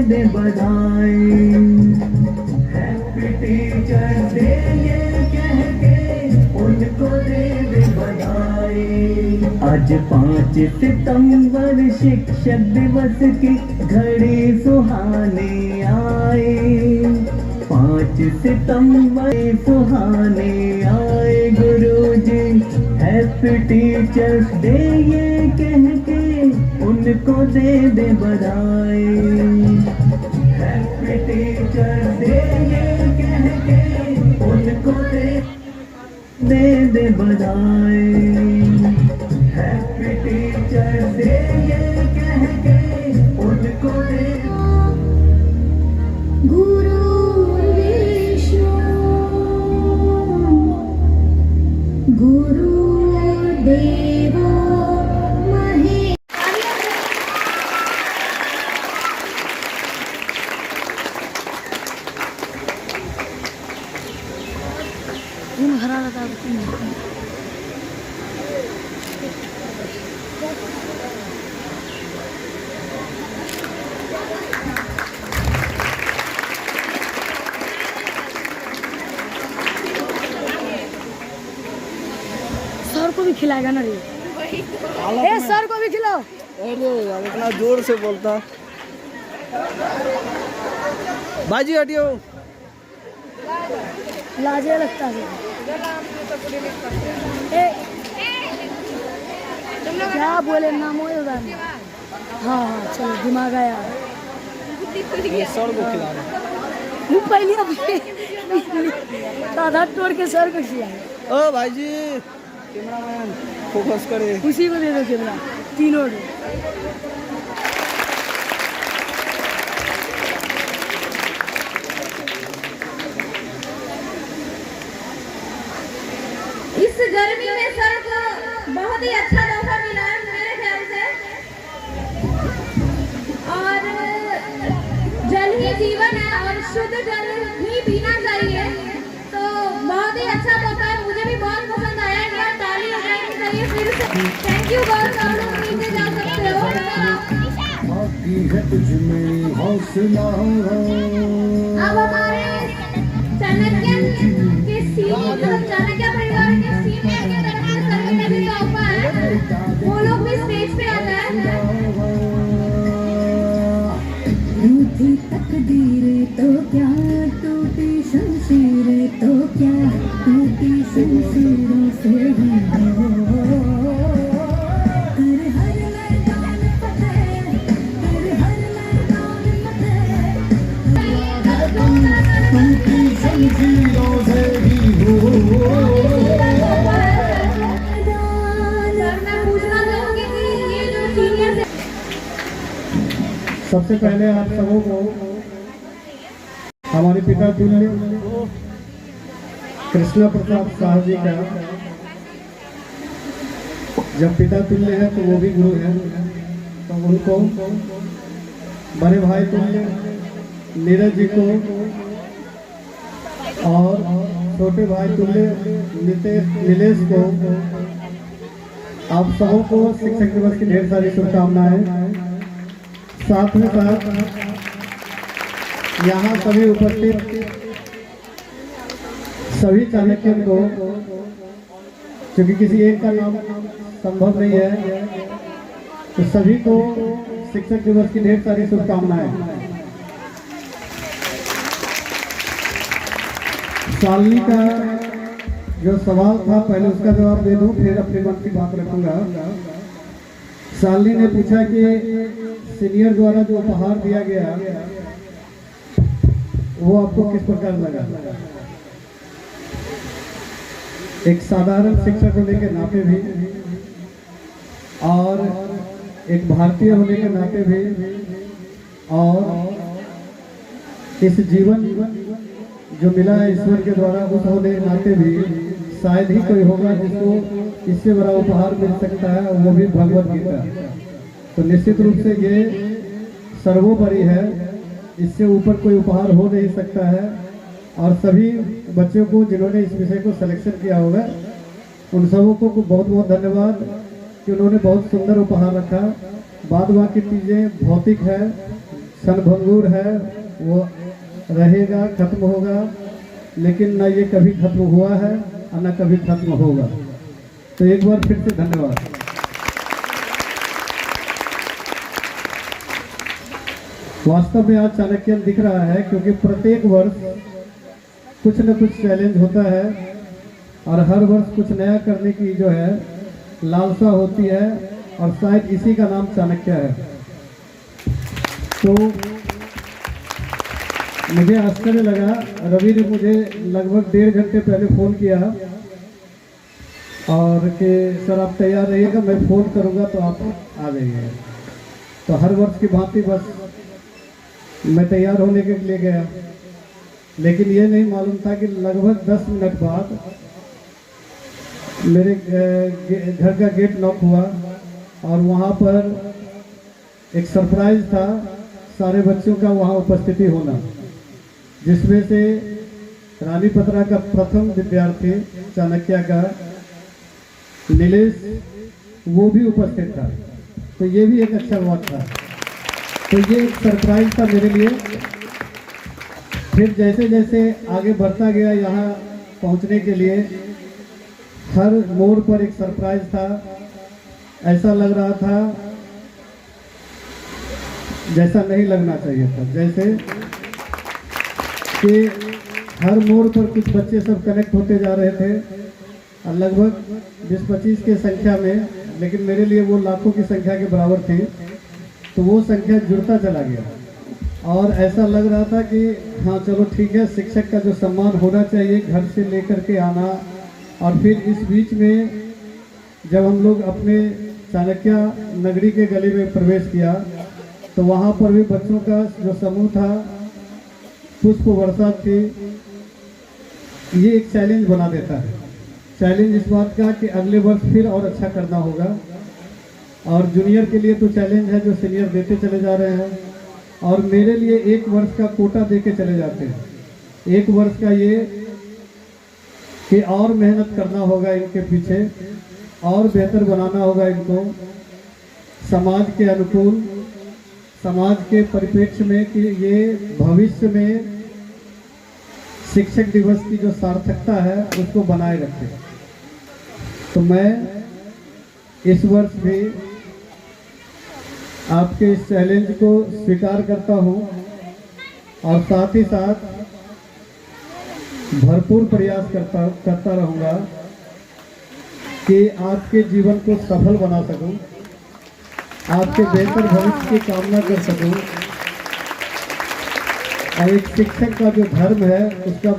दे बधाई। Happy teachers day ये कह के उनको दे दे बधाई। आज 5 सितंबर शिक्षक दिवस की घड़ी सुहानी आई। 5 सितंबर सुहाने आए गुरुजी, हैप्पी टीचर्स डे ये कह के उनको दे दे बधाई। हैप्पी टीचर्स डे ये कह के उनको दे दे बधाई। हैप्पी टीचर्स डे ये कह के उनको दे। गुरु गुरुदेवो महेश्वरः। सर को भी खिलाएगा ना रे? ए सर को भी खिलाओ। अरे यार इतना जोर से बोलता। बाजी हटियो। लाजे लगता है। ए क्या बोले नाम हो हाँ हाँ चलो दिमाग आया। सर को खिला रहे। वो पहले आधा तोड़ के सर को खिलाए। ओ भाईजी कैमरामैन फोकस करे। उसी को दे दो कैमरा तीनों। इस गर्मी में सर को बहुत ही अच्छा तोहफा मिला है मेरे ख्याल से। और जल ही जीवन है और शुद्ध जल ही पीना चाहिए, तो बहुत ही अच्छा तोहफा है। मुझे भी बहुत पसंद आया। एक बार ताली हो जानी चाहिए फिर से। थैंक यू बहुत। आप लोग नीचे जा सकते हो। अब हमारे चाणक्य के चाणक्य परिवार के सीनियर के तरफ से सर भी तोहफा है। वो लोग भी स्टेज पे आ जाए। टूटी तकदीरें तो क्या, टूटी शमशीरें तो क्या, टूटी शमशीरों से ही हो। हर मैदान फतेह, हर मैदान फतेह, टूटी शमशीरों से ही हो। सर मैं पूछना चाहूंगी कि ये जो सीनियर सबसे पहले आप सबों को हमारे पिता तुल्य कृष्णा प्रसाद शाह जी का, जब पिता तुल्य है तो वो भी गुरु है, तो उनको बड़े भाई तुल्य नीरज जी को और छोटे भाई तुल्य नीलेश को, आप सबों को शिक्षक दिवस की ढेर सारी शुभकामनाएं। साथ में साथ यहाँ सभी उपस्थित सभी चाणक्य को, क्योंकि किसी एक का नाम संभव नहीं है, तो सभी को शिक्षक दिवस की ढेर सारी शुभकामनाएं। शालिनी का जो सवाल था पहले उसका जवाब दे दूं, फिर अपने मन की बात रखूंगा। शालिनी ने पूछा कि सीनियर द्वारा जो उपहार दिया गया वो आपको किस प्रकार लगा? एक साधारण शिक्षक होने के नाते भी और एक भारतीय होने के नाते भी और इस जीवन जो मिला है ईश्वर के द्वारा उस होने के नाते भी शायद ही कोई होगा जिसको इससे बड़ा उपहार मिल सकता है, और वो भी भगवत गीता। तो निश्चित रूप से ये सर्वोपरि है, इससे ऊपर कोई उपहार हो नहीं सकता है। और सभी बच्चों को जिन्होंने इस विषय को सिलेक्शन किया होगा उन सबों को बहुत बहुत धन्यवाद कि उन्होंने बहुत सुंदर उपहार रखा। बाद बाकी चीज़ें भौतिक है, क्षणभंगुर है, वो रहेगा, खत्म होगा, लेकिन न ये कभी खत्म हुआ है और न कभी खत्म होगा। तो एक बार फिर से धन्यवाद। वास्तव में आज चाणक्य दिख रहा है, क्योंकि प्रत्येक वर्ष कुछ न कुछ चैलेंज होता है और हर वर्ष कुछ नया करने की जो है लालसा होती है, और शायद इसी का नाम चाणक्य है। तो मुझे आश्चर्य लगा, रवि ने मुझे लगभग 1.5 घंटे पहले फ़ोन किया और कि सर आप तैयार रहिएगा, मैं फ़ोन करूंगा तो आप आ जाइए। तो हर वर्ष की भांति बस मैं तैयार होने के लिए गया, लेकिन ये नहीं मालूम था कि लगभग 10 मिनट बाद मेरे घर का गेट नॉक हुआ और वहाँ पर एक सरप्राइज था, सारे बच्चों का वहाँ उपस्थिति होना, जिसमें से रानी पत्रा का प्रथम विद्यार्थी चाणक्य का नीलेश वो भी उपस्थित था। तो ये भी एक अच्छा बात था। तो ये एक सरप्राइज था मेरे लिए। फिर जैसे जैसे आगे बढ़ता गया यहाँ पहुँचने के लिए, हर मोड़ पर एक सरप्राइज था। ऐसा लग रहा था जैसा नहीं लगना चाहिए था, जैसे कि हर मोड़ पर कुछ बच्चे सब कनेक्ट होते जा रहे थे और लगभग 20-25 की संख्या में, लेकिन मेरे लिए वो लाखों की संख्या के बराबर थी। तो वो संख्या जुड़ता चला गया और ऐसा लग रहा था कि हाँ चलो ठीक है, शिक्षक का जो सम्मान होना चाहिए घर से लेकर के आना। और फिर इस बीच में जब हम लोग अपने चाणक्य नगरी के गली में प्रवेश किया तो वहाँ पर भी बच्चों का जो समूह था, पुष्प वर्षा थी। ये एक चैलेंज बना देता है। चैलेंज इस बात का कि अगले वर्ष फिर और अच्छा करना होगा। और जूनियर के लिए तो चैलेंज है जो सीनियर देते चले जा रहे हैं, और मेरे लिए 1 वर्ष का कोटा दे के चले जाते हैं। 1 वर्ष का ये कि और मेहनत करना होगा इनके पीछे, और बेहतर बनाना होगा इनको समाज के अनुकूल, समाज के परिप्रेक्ष्य में, कि ये भविष्य में शिक्षक दिवस की जो सार्थकता है उसको बनाए रखें। तो मैं इस वर्ष भी आपके इस चैलेंज को स्वीकार करता हूं और साथ ही साथ भरपूर प्रयास करता रहूंगा कि आपके जीवन को सफल बना सकूं, आपके बेहतर भविष्य की कामना कर सकूं, और एक शिक्षक का जो धर्म है उसका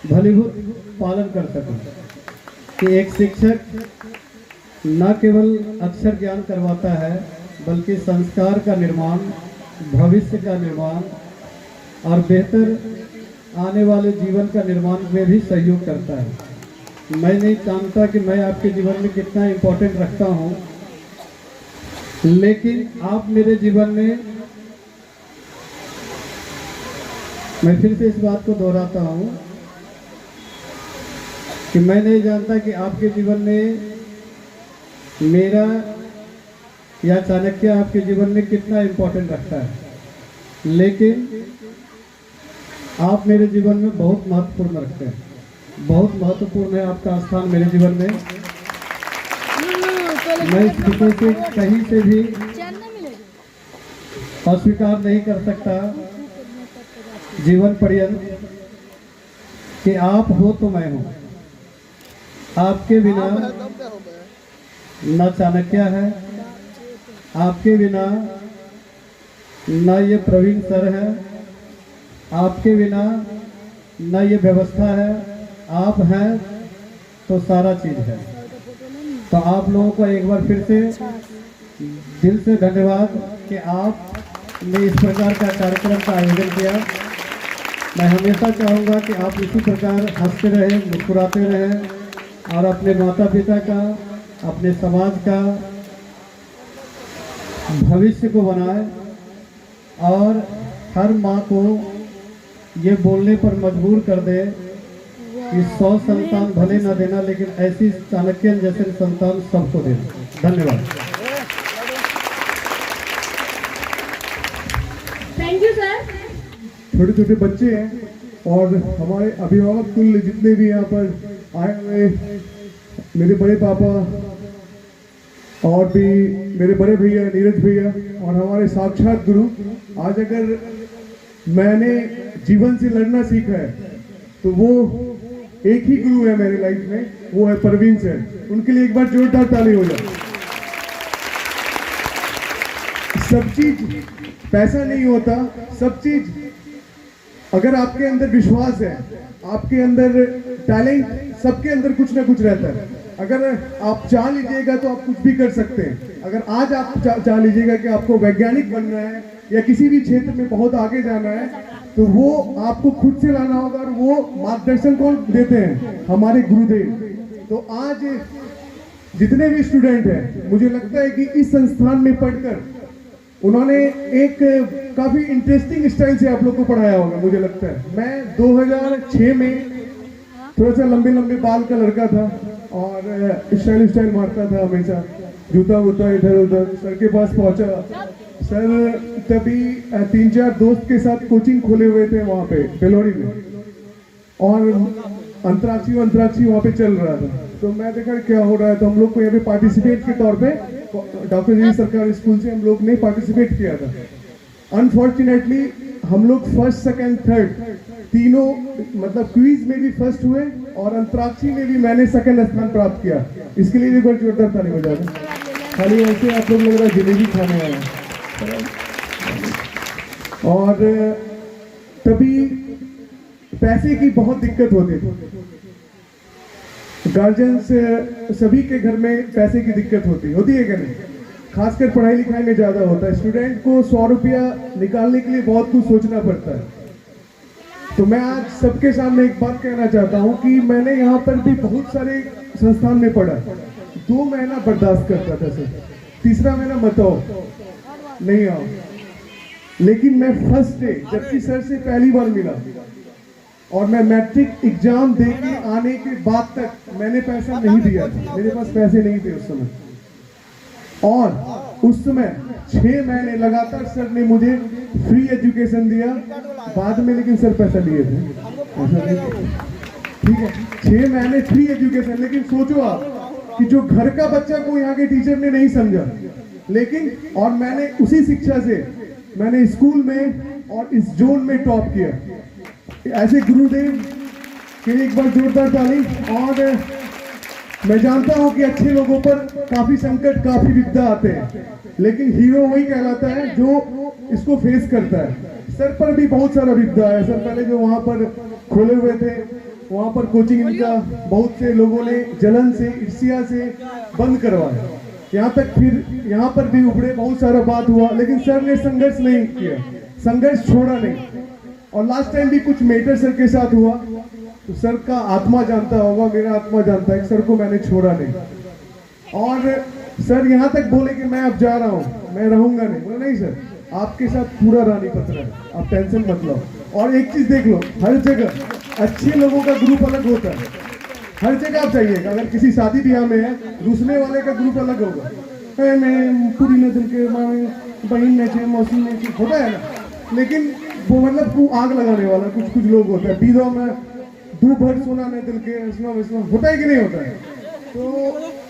भलीभूत पालन कर सकूं। कि एक शिक्षक न केवल अक्षर ज्ञान करवाता है, बल्कि संस्कार का निर्माण, भविष्य का निर्माण और बेहतर आने वाले जीवन का निर्माण में भी सहयोग करता है। मैं नहीं जानता कि मैं आपके जीवन में कितना इम्पोर्टेंट रखता हूँ, लेकिन आप मेरे जीवन में, मैं फिर से इस बात को दोहराता हूँ कि मैं नहीं जानता कि आपके जीवन में मेरा या चाणक्य आपके जीवन में कितना इम्पोर्टेंट रखता है, लेकिन आप मेरे जीवन में बहुत महत्वपूर्ण रखते हैं। बहुत महत्वपूर्ण है आपका स्थान मेरे जीवन में। मैं इस विषय से कहीं से भी अस्वीकार नहीं कर सकता जीवन पर्यंत कि आप हो तो मैं हूँ। आपके बिना न चाणक्य है, आपके बिना न ये प्रवीण सर है, आपके बिना न ये व्यवस्था है। आप हैं तो सारा चीज़ है। तो आप लोगों को एक बार फिर से दिल से धन्यवाद कि आपने इस प्रकार का कार्यक्रम का आयोजन किया। मैं हमेशा चाहूँगा कि आप इसी प्रकार हंसते रहें, मुस्कुराते रहें और अपने माता पिता का, अपने समाज का भविष्य को बनाएं, और हर माँ को ये बोलने पर मजबूर कर दे कि 100 संतान भले न देना, लेकिन ऐसी चाणक्य जैसे संतान सबको दे। धन्यवाद। छोटे छोटे बच्चे हैं और हमारे अभिभावक कुल जितने भी यहाँ पर आए हुए, मेरे बड़े पापा और भी मेरे बड़े भैया नीरज भैया और हमारे साक्षात गुरु। आज अगर मैंने जीवन से लड़ना सीखा है तो वो एक ही गुरु है मेरे लाइफ में, वो है परवीन सर। उनके लिए एक बार जोरदार ताली हो जाए। सब चीज पैसा नहीं होता, सब चीज अगर आपके अंदर विश्वास है, आपके अंदर टैलेंट, सबके अंदर कुछ ना कुछ रहता है। अगर आप चाह लीजिएगा तो आप कुछ भी कर सकते हैं। अगर आज आप चाह लीजिएगा कि आपको वैज्ञानिक बनना है या किसी भी क्षेत्र में बहुत आगे जाना है, तो वो आपको खुद से लाना होगा और वो मार्गदर्शन कौन देते हैं? हमारे गुरुदेव। तो आज जितने भी स्टूडेंट हैं, मुझे लगता है कि इस संस्थान में पढ़कर उन्होंने एक काफी इंटरेस्टिंग स्टाइल से आप लोग को पढ़ाया होगा, मुझे लगता है। मैं 2006 में थोड़ा सा लंबे लंबे बाल का लड़का था और स्टाइल मारता था हमेशा, जूता वूता इधर उधर। सर के पास पहुंचा, सर तभी 3-4 दोस्त के साथ कोचिंग खोले हुए थे वहाँ पे बेलोड़ी में, और अंतराक्षी वहाँ पे चल रहा था। तो मैं देखा क्या हो रहा है, तो हम लोग को यहाँ पे पार्टिसिपेट के तौर पे डॉक्टर जी सरकारी स्कूल से हम लोग ने पार्टिसिपेट किया था। अनफॉर्चुनेटली हम लोग फर्स्ट, सेकंड, थर्ड तीनों मतलब क्विज में भी फर्स्ट हुए और अंतराक्षी में भी मैंने सेकंड स्थान प्राप्त किया। इसके लिए भी बहुत जोरदार ताली बजा दें। खाली ऐसे आप लोग लग रहा है जलेबी खाने आए हैं। और तभी पैसे की बहुत दिक्कत होती थी, गार्जियंस सभी के घर में पैसे की दिक्कत होती है कि नहीं? खासकर पढ़ाई लिखाई में ज्यादा होता है। स्टूडेंट को 100 रुपया निकालने के लिए बहुत कुछ सोचना पड़ता है। तो मैं आज सबके सामने एक बात कहना चाहता हूं कि मैंने यहाँ पर भी बहुत सारे संस्थान में पढ़ा। 2 महीना बर्दाश्त करता था सर, तीसरा महीना मत आओ, नहीं आओ। लेकिन मैं फर्स्ट डे जबकि सर से पहली बार मिला और मैं मैट्रिक एग्जाम दे के आने के बाद तक मैंने पैसा नहीं दिया था, मेरे पास पैसे नहीं थे उस समय। और उस समय 6 महीने लगातार सर ने मुझे फ्री एजुकेशन दिया, बाद में लेकिन सर पैसा लिए थे, ठीक है। 6 महीने फ्री एजुकेशन, लेकिन सोचो आप कि जो घर का बच्चा को यहाँ के टीचर ने नहीं समझा, लेकिन और मैंने उसी शिक्षा से मैंने स्कूल में और इस जोन में टॉप किया। ऐसे गुरुदेव के लिए एक बार जोरदार ताली। और मैं जानता हूं कि अच्छे लोगों पर काफी संकट, काफी विपदा आते हैं, लेकिन हीरो वही कहलाता है जो इसको फेस करता है। सर पर भी बहुत सारा विपदा है। सर पहले जो वहां पर खोले हुए थे, वहां पर कोचिंग इनका बहुत से लोगों ने जलन से, ईर्ष्या से बंद करवाया। यहाँ तक फिर यहाँ पर भी उभरे, बहुत सारा बात हुआ, लेकिन सर ने संघर्ष नहीं किया, संघर्ष छोड़ा नहीं। और लास्ट टाइम भी कुछ मेटर सर के साथ हुआ, तो सर का आत्मा जानता होगा, मेरा आत्मा जानता है, सर को मैंने छोड़ा नहीं। और सर यहाँ तक बोले कि मैं अब जा रहा हूँ, मैं रहूंगा नहीं। बोला नहीं सर, आपके साथ पूरा रानीपत है, आप टेंशन मत लो। और एक चीज देख लो, हर जगह अच्छे लोगों का ग्रुप अलग होता है। हर जगह आप जाइएगा, अगर किसी शादी ब्याह में है, रूसने वाले का ग्रुप अलग होगा। मैं पूरी नजर के बहन ने मौसी ने होता है ना, लेकिन वो मतलब को आग लगाने वाला कुछ लोग होता है। बीदों में दो भर सोना ने दिल के होता है कि नहीं होता है? तो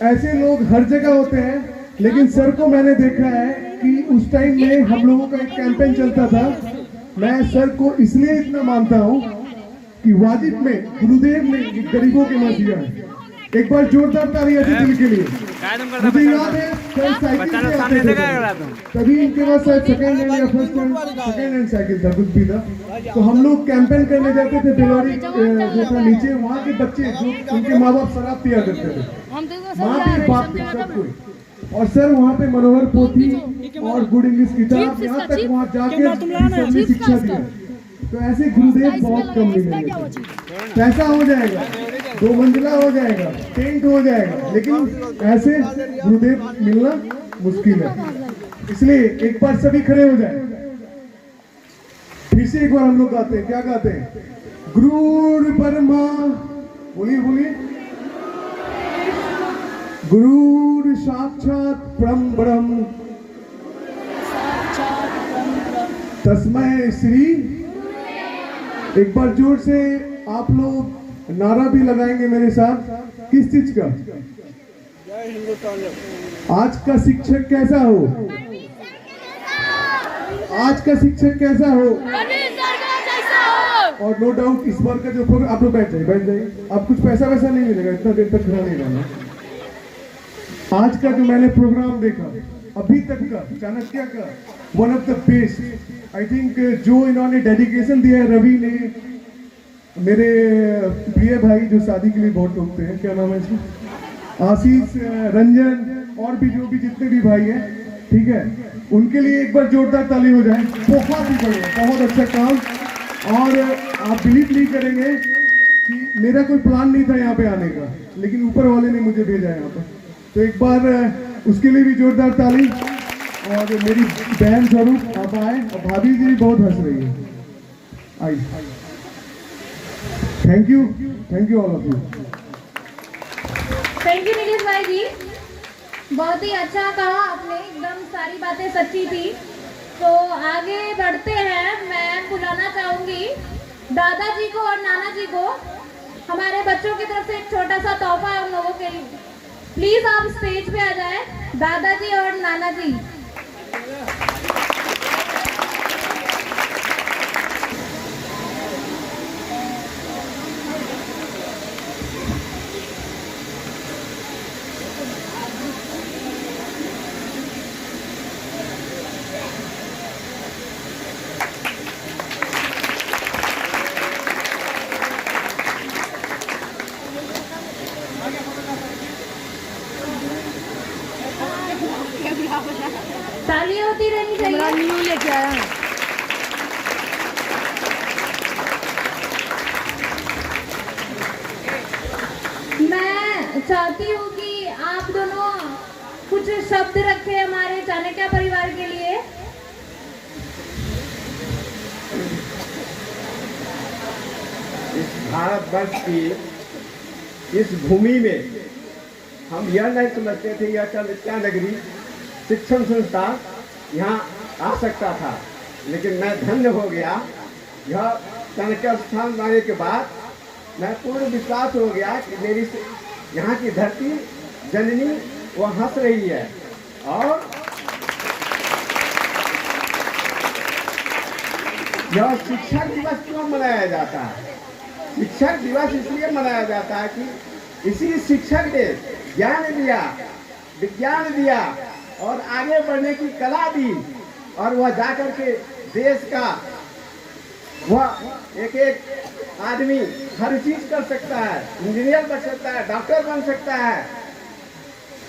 ऐसे लोग हर जगह होते हैं। लेकिन सर को मैंने देखा है कि उस टाइम में हम लोगों का एक कैंपेन चलता था। मैं सर को इसलिए इतना मानता हूँ कि वाजिब में गुरुदेव ने गरीबों के मत दिया है। एक बार जोरदार ताली ऐसे दिल के लिए। मुझे याद है सर साइकिल से आते थे, तभी इनके पास शायद सेकंड हैंड या फर्स्ट हैंड साइकिल था, कुछ भी था। तो हम लोग कैंपेन करने जाते थे बेलोरी जो था नीचे, वहाँ के बच्चे जो उनके माँ बाप शराब पिया करते थे, माँ भी बाप भी सब कोई। और सर वहाँ पे मनोहर पोथी और गुड इंग्लिश किताब, यहाँ तक वहाँ जाके शिक्षा दिया। तो ऐसे गुरुदेव बहुत कम मिलेंगे। पैसा हो जाएगा, 2 मंजिला हो जाएगा, टेंट हो जाएगा, लेकिन ऐसे गुरुदेव मिलना मुश्किल है। इसलिए एक बार सभी खड़े हो जाए, फिर से एक बार हम लोग गाते हैं। क्या गाते हैं? गुरुर ब्रह्मा, बोलिए बोलिए, गुरुर साक्षात परम ब्रह्म तस्मै श्री। एक बार जोर से आप लोग नारा भी लगाएंगे मेरे साथ। किस चीज का? जय हिंदुस्तान। आज का शिक्षक कैसा हो? आज का शिक्षक कैसा हो? और नो डाउट इस बार का जो प्रोग्राम, आप लोग बैठ जाइए। अब कुछ पैसा वैसा नहीं मिलेगा, इतना देर तक खड़ा नहीं रहना। आज का जो मैंने प्रोग्राम देखा अभी तक का, चाणक्य का, one of the best. I think जो इन्होंने डेडिकेशन दिया है रवि ने, मेरे प्रिय भाई जो शादी के लिए बहुत टोकते हैं, क्या नाम है इसका, आशीष, रंजन और भी जो भी जितने भी भाई हैं, ठीक है, उनके लिए एक बार जोरदार ताली हो जाए। बहुत ही बढ़िया, बहुत अच्छा काम। और आप बिलीव नहीं करेंगे कि मेरा कोई प्लान नहीं था यहाँ पे आने का, लेकिन ऊपर वाले ने मुझे भेजा यहाँ पर, तो एक बार उसके लिए भी जोरदार ताली। और मेरी बहन स्वरूप आप आए, और भाभी जी भी बहुत हंस रही है। I, thank you all of you. Thank you Nilesh भाई जी, बहुत ही अच्छा कहा आपने, एकदम सारी बातें सच्ची थी। तो आगे बढ़ते हैं, मैं बुलाना चाहूंगी दादाजी को और नाना जी को। हमारे बच्चों की तरफ से एक छोटा सा तोहफा है उन लोगों के लिए। प्लीज आप स्टेज पे आ जाए, दादाजी और नाना जी। तालियां होती रहनी चाहिए। न्यू लेके आया है। मैं चाहती हूँ कि आप दोनों कुछ शब्द रखें हमारे चाणक्य परिवार के लिए। इस भारतवर्ष की इस भूमि में हम यह नहीं समझते थे यह चाणक्य नगरी शिक्षण संस्थान यहाँ आ सकता था, लेकिन मैं धन्य हो गया। यह चाणक्य स्थान लाने के बाद मैं पूर्ण विश्वास हो गया कि मेरी यहाँ की धरती जननी वो हंस रही है। और यह शिक्षक दिवस क्यों मनाया जाता है? शिक्षक दिवस इसलिए मनाया जाता है कि इसी शिक्षक ने ज्ञान दिया, विज्ञान दिया और आगे बढ़ने की कला दी, और वह जाकर के देश का वह एक एक आदमी हर चीज कर सकता है। इंजीनियर बन सकता है, डॉक्टर बन सकता है,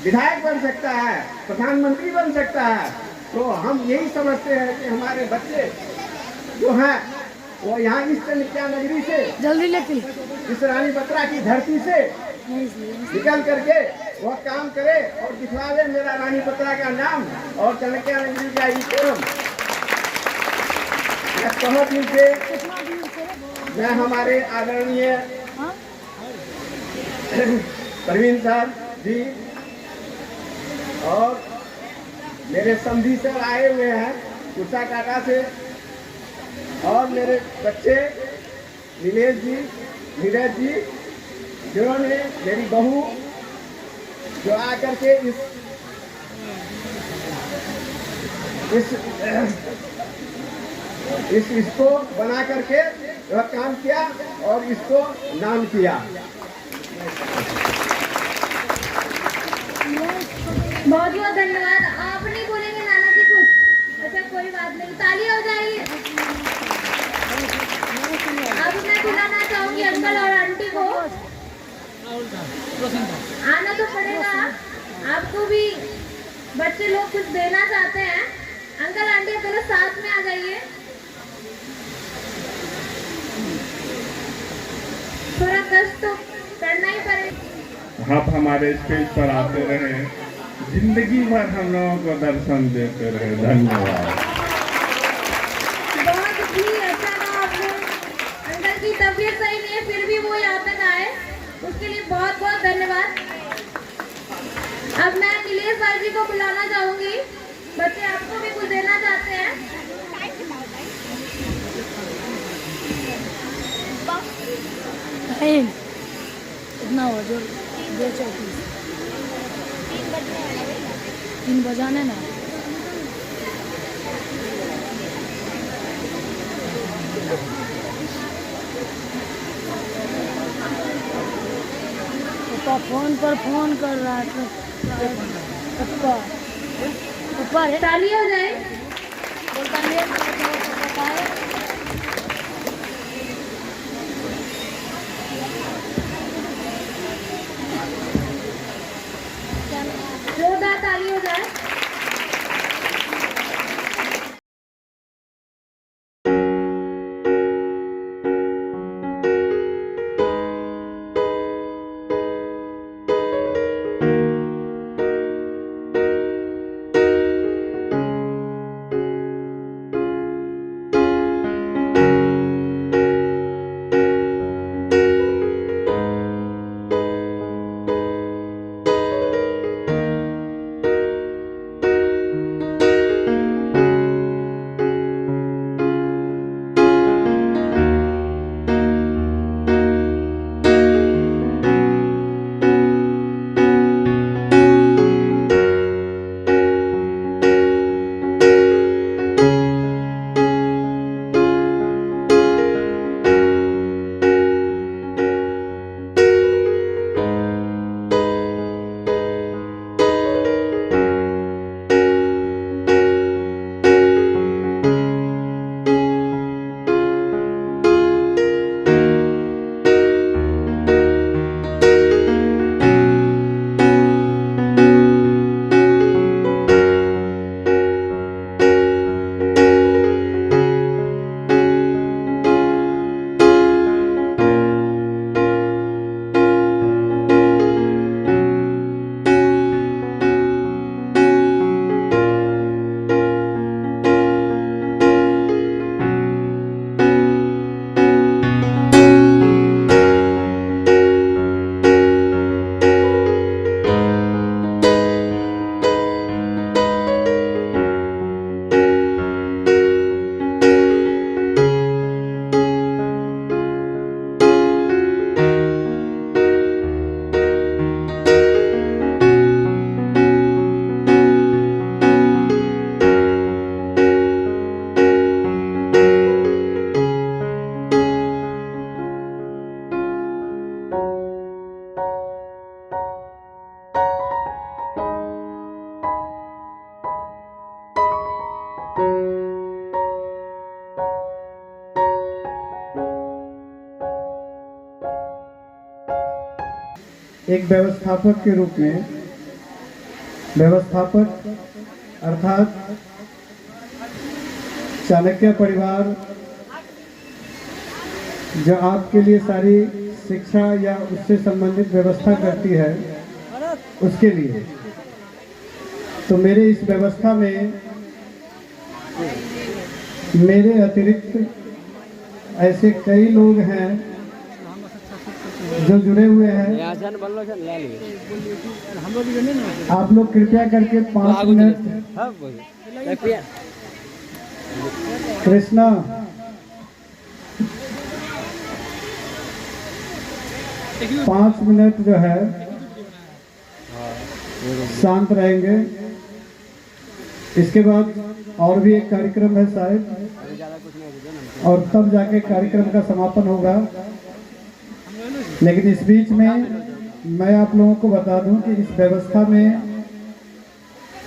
विधायक बन सकता है, प्रधानमंत्री बन सकता है। तो हम यही समझते हैं कि हमारे बच्चे जो हैं वो यहाँ इस चाणक्य नगरी से, जल्दी लेके इस रानी बत्रा की धरती से निकल करके वह काम करे और दिखलावे मेरा रानी बत्रा का नाम और चाणक्य नगरी का इतिहास। बहुत नीचे मैं हमारे आदरणीय प्रवीण सर जी और मेरे समधी सर आए हुए हैं कुर्सा काटा से, और मेरे बच्चे नीलेश जी, नीरज जी, जिन्होंने मेरी बहू जो आकर के इसको बना करके वह काम किया और इसको नाम किया। बहुत बहुत धन्यवाद। आप नहीं बोलेंगे नाना जी कुछ? अच्छा कोई बात नहीं, ताली हो जाएगी। अब मैं बुलाना चाहूंगी अंकल और आंटी को। आना तो पड़ेगा, आपको भी बच्चे लोग कुछ देना चाहते हैं। अंकल आंटी दोनों साथ में आ जाइए। थोड़ा कष्ट तो करना ही पड़ेगा। आप हमारे स्टेज पर आते रहे, जिंदगी भर हम लोगों को दर्शन देते रहे। धन्यवाद। बहुत ही अच्छा लगा आपको। अंकल की तबीयत सही नहीं है, फिर भी वो यहाँ तक आए, उसके लिए बहुत बहुत धन्यवाद। अब मैं नीलेश भाई जी को बुलाना चाहूंगी। बच्चे आपको भी कुछ देना चाहते हैं। नहीं इतना हो जो 2:34 3 बजाने ना। पापा फोन पर फोन कर रहा है पप्पा पप्पा है ताली हो जाए। बोलता है पप्पा है। जोरदार ताली हो जाए। एक व्यवस्थापक के रूप में, व्यवस्थापक अर्थात चाणक्य परिवार जो आपके लिए सारी शिक्षा या उससे संबंधित व्यवस्था करती है उसके लिए, तो मेरे इस व्यवस्था में मेरे अतिरिक्त ऐसे कई लोग हैं जो जुड़े हुए हैं। आप लोग कृपया करके 5 मिनट कृष्णा पाँच मिनट जो है शांत रहेंगे। इसके बाद और भी एक कार्यक्रम है शायद, और तब जाके कार्यक्रम का समापन होगा। लेकिन इस बीच में मैं आप लोगों को बता दूं कि इस व्यवस्था में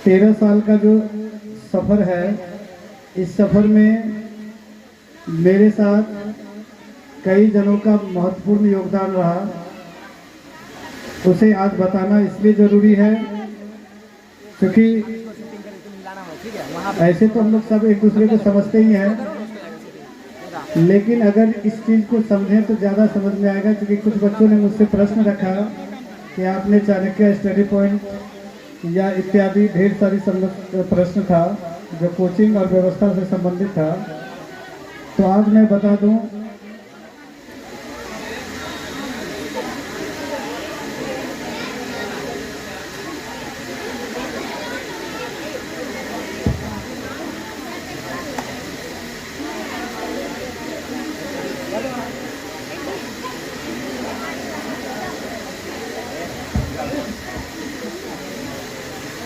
13 साल का जो सफ़र है, इस सफ़र में मेरे साथ कई जनों का महत्वपूर्ण योगदान रहा। उसे आज बताना इसलिए ज़रूरी है क्योंकि ऐसे तो हम लोग सब एक दूसरे को समझते ही हैं, लेकिन अगर इस चीज़ को समझें तो ज़्यादा समझ में आएगा। क्योंकि कुछ बच्चों ने मुझसे प्रश्न रखा कि आपने चाणक्य स्टडी पॉइंट या इत्यादि ढेर सारी प्रश्न था जो कोचिंग और व्यवस्था से संबंधित था। तो आज मैं बता दूं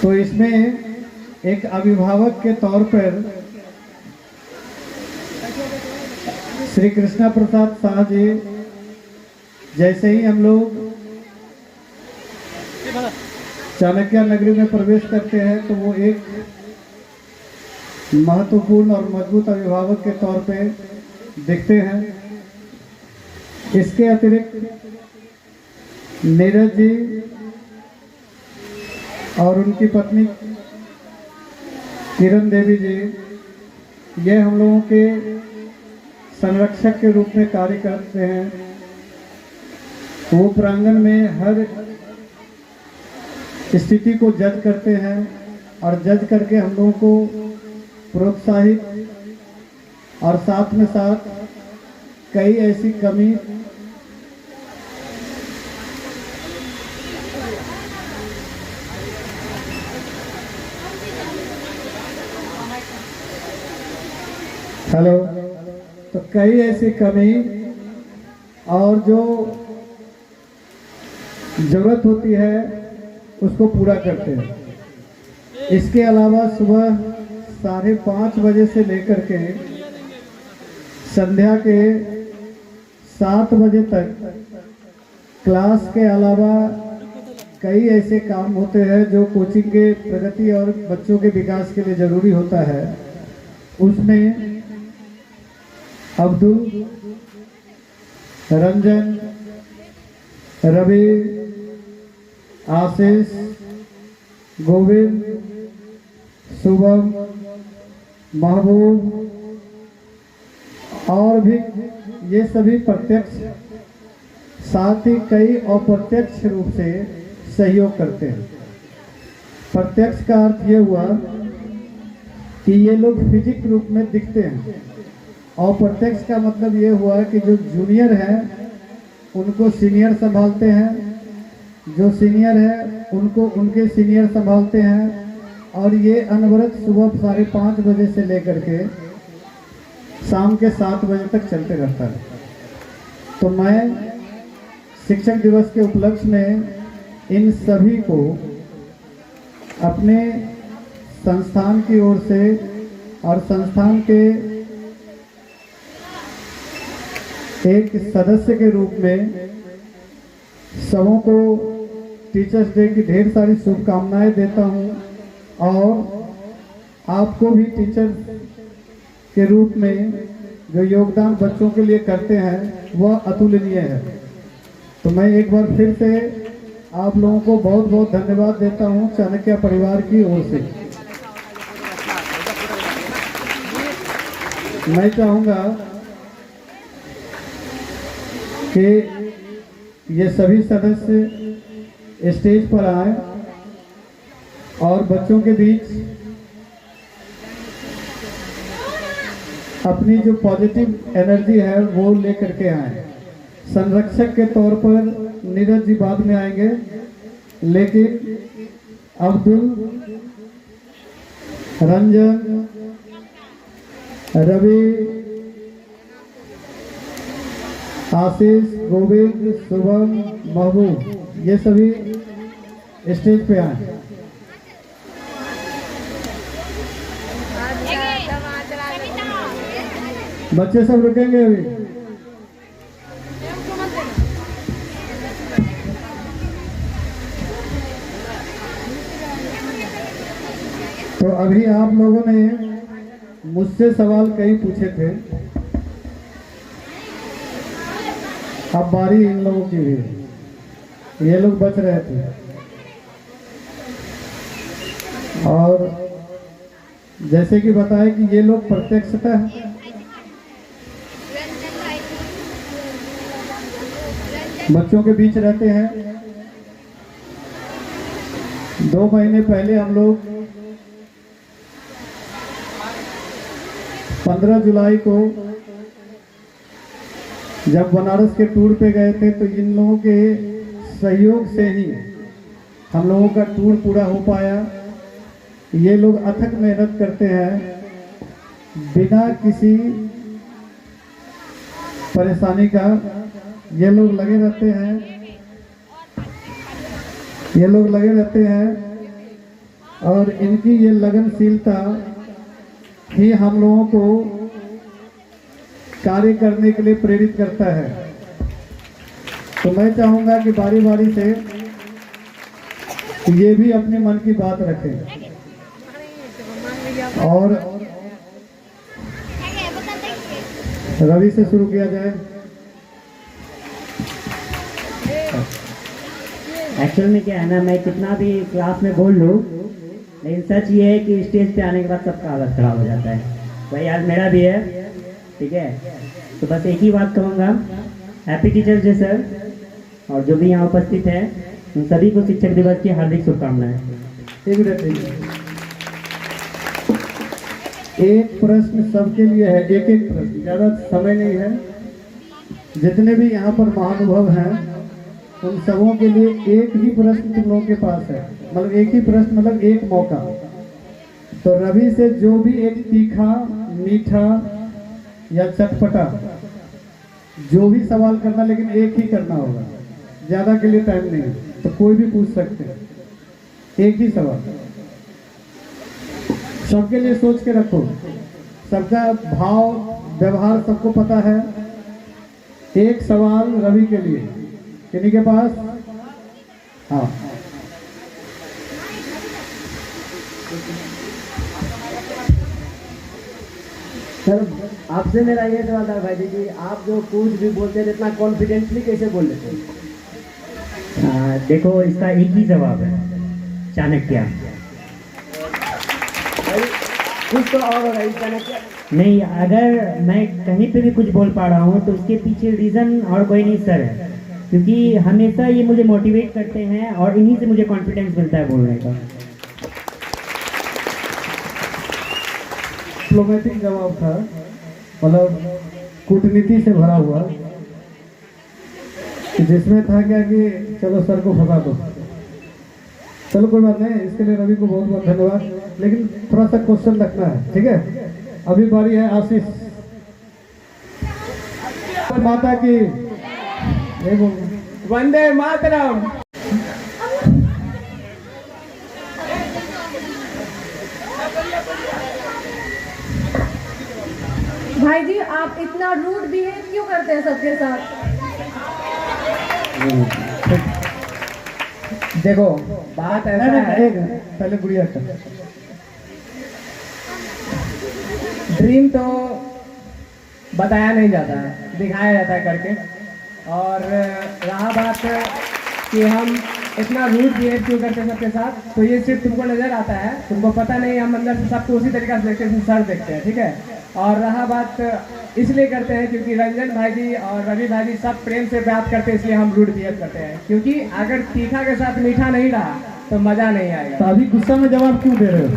तो इसमें एक अभिभावक के तौर पर श्री कृष्णा प्रसाद शाह जी जैसे ही हम लोग चाणक्य नगरी में प्रवेश करते हैं तो वो एक महत्वपूर्ण और मजबूत अभिभावक के तौर पे दिखते हैं। इसके अतिरिक्त नीरज जी और उनकी पत्नी किरण देवी जी ये हम लोगों के संरक्षक के रूप में कार्य करते हैं। वो प्रांगण में हर स्थिति को जज करते हैं और जज करके हम लोगों को प्रोत्साहित और साथ में साथ कई ऐसी कमी तो कई ऐसी कमी और जो जरूरत होती है उसको पूरा करते हैं। इसके अलावा सुबह 5:30 बजे से लेकर के संध्या के 7 बजे तक क्लास के अलावा कई ऐसे काम होते हैं जो कोचिंग के प्रगति और बच्चों के विकास के लिए जरूरी होता है। उसमें अब्दुल, रंजन, रवि, आशीष, गोविंद, शुभम, महबूब और भी ये सभी प्रत्यक्ष साथ ही कई अप्रत्यक्ष रूप से सहयोग करते हैं। प्रत्यक्ष का अर्थ ये हुआ कि ये लोग फिजिक रूप में दिखते हैं। अप्रत्यक्ष का मतलब ये हुआ कि जो जूनियर है उनको सीनियर संभालते हैं, जो सीनियर है उनको उनके सीनियर संभालते हैं और ये अनवरत सुबह 5:30 बजे से लेकर के शाम के 7 बजे तक चलते रहता है। तो मैं शिक्षक दिवस के उपलक्ष्य में इन सभी को अपने संस्थान की ओर से और संस्थान के एक सदस्य के रूप में सबों को टीचर्स डे की ढेर सारी शुभकामनाएं देता हूं और आपको भी टीचर के रूप में जो योगदान बच्चों के लिए करते हैं वह अतुलनीय है। तो मैं एक बार फिर से आप लोगों को बहुत बहुत धन्यवाद देता हूं चाणक्य परिवार की ओर से। मैं चाहूँगा कि ये सभी सदस्य स्टेज पर आए और बच्चों के बीच अपनी जो पॉजिटिव एनर्जी है वो लेकर के आए। संरक्षक के तौर पर नीरज जी बाद में आएंगे, लेकिन अब्दुल, रंजन, रवि, आशीष, गोविंद, शुभम, महबूब ये सभी स्टेज पे आए। बच्चे सब रुकेंगे अभी। तो अभी आप लोगों ने मुझसे सवाल कई पूछे थे, अब बारी इन लोगों की भी। ये लोग बच रहे थे और जैसे कि बताया कि ये लोग प्रत्यक्षतः बच्चों के बीच रहते हैं। 2 महीने पहले हम लोग 15 जुलाई को जब बनारस के टूर पे गए थे तो इन लोगों के सहयोग से ही हम लोगों का टूर पूरा हो पाया। ये लोग अथक मेहनत करते हैं बिना किसी परेशानी का। ये लोग लगे रहते हैं और इनकी ये लगनशीलता ही हम लोगों को कार्य करने के लिए प्रेरित करता है। तो मैं चाहूँगा कि बारी बारी से ये भी अपने मन की बात रखें। और रवि से शुरू किया जाए। एक्चुअल में क्या है ना, मैं कितना भी क्लास में बोल लूँ, लेकिन सच ये है कि स्टेज पे आने के बाद सबका हालत खराब हो जाता है। वही आज मेरा भी है, ठीक है। तो बस एक ही बात कहूँगा, हैप्पी टीचर्स डे सर, और जो भी यहाँ उपस्थित है उन सभी को शिक्षक दिवस की हार्दिक शुभकामनाएं। एक प्रश्न सबके लिए है, एक एक प्रश्न, ज़्यादा समय नहीं है। जितने भी यहाँ पर महानुभव हैं उन सबों के लिए एक ही प्रश्न तुम लोगों के पास है, मतलब एक ही प्रश्न, मतलब एक मौका। तो रवि से जो भी एक तीखा, मीठा या चटपटा जो भी सवाल करना, लेकिन एक ही करना होगा, ज़्यादा के लिए टाइम नहीं है। तो कोई भी पूछ सकते हैं, एक ही सवाल। सबके लिए सोच के रखो, सबका भाव व्यवहार सबको पता है। एक सवाल रवि के लिए, किन्हीं के पास? हाँ, सर आपसे मेरा ये सवाल था भाई जी कि आप जो कुछ भी बोलते हैं इतना कॉन्फिडेंटली कैसे बोल लेते हैं? देखो, इसका एक ही जवाब है, चाणक्य। कुछ तो और होगा, चाणक्य नहीं, अगर मैं कहीं पे भी कुछ बोल पा रहा हूँ तो उसके पीछे रीज़न और कोई नहीं सर है, क्योंकि हमेशा ये मुझे मोटिवेट करते हैं और इन्हीं से मुझे कॉन्फिडेंस मिलता है बोलने का। डिप्लोमेटिक जवाब था, मतलब कूटनीति से भरा हुआ, जिसमें था क्या कि चलो सर को फंसा दो। चलो कोई बात नहीं, इसके लिए रवि को बहुत बहुत धन्यवाद। लेकिन थोड़ा सा क्वेश्चन रखना है, ठीक है। अभी बारी है आशीष। माता की वंदे मातरम। भाई जी, आप इतना रूड बिहेव क्यों करते हैं सबके साथ? देखो बात ऐसा है, पहले गुड़िया का ड्रीम तो बताया नहीं जाता है, दिखाया जाता है करके। और रहा बात कि हम इतना रूड बिहेव क्यों करते हैं सबके साथ, तो ये सिर्फ तुमको नज़र आता है, तुमको पता नहीं हम अंदर से सबको उसी तरीके से देखते हैं, सर देखते हैं, ठीक है। और रहा बात इसलिए करते हैं क्योंकि रंजन भाई जी और रवि भाई जी सब प्रेम से बात करते हैं, इसलिए हम रूड बिहेव करते हैं। क्योंकि अगर तीखा के साथ मीठा नहीं रहा तो मज़ा नहीं आएगा। तो अभी गुस्सा में जवाब क्यों दे रहे हो?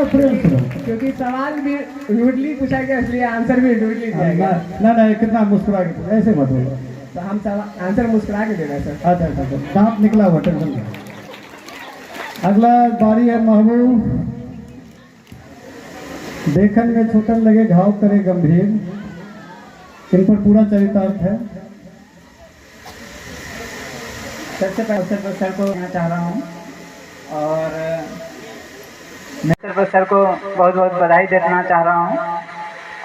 प्रेम से, क्योंकि सवाल भी रूडली पूछा गया, इसलिए आंसर भी रूडली दिया गया। ना कितना मुस्कुरा के, ऐसे मत बोलो। तो हम आंसर मुस्कुरा के दे रहे हैं सर। अच्छा, दांत निकला हुआ, टेंशन नहीं। अगला बारी है महबूब। देखन में छूटन लगे घाव करे गंभीर, इन पर पूरा चरितार्थ है। सबसे पहले सर को कहना चाह रहा हूँ, और मैं सर को बहुत बहुत बधाई देना चाह रहा हूँ।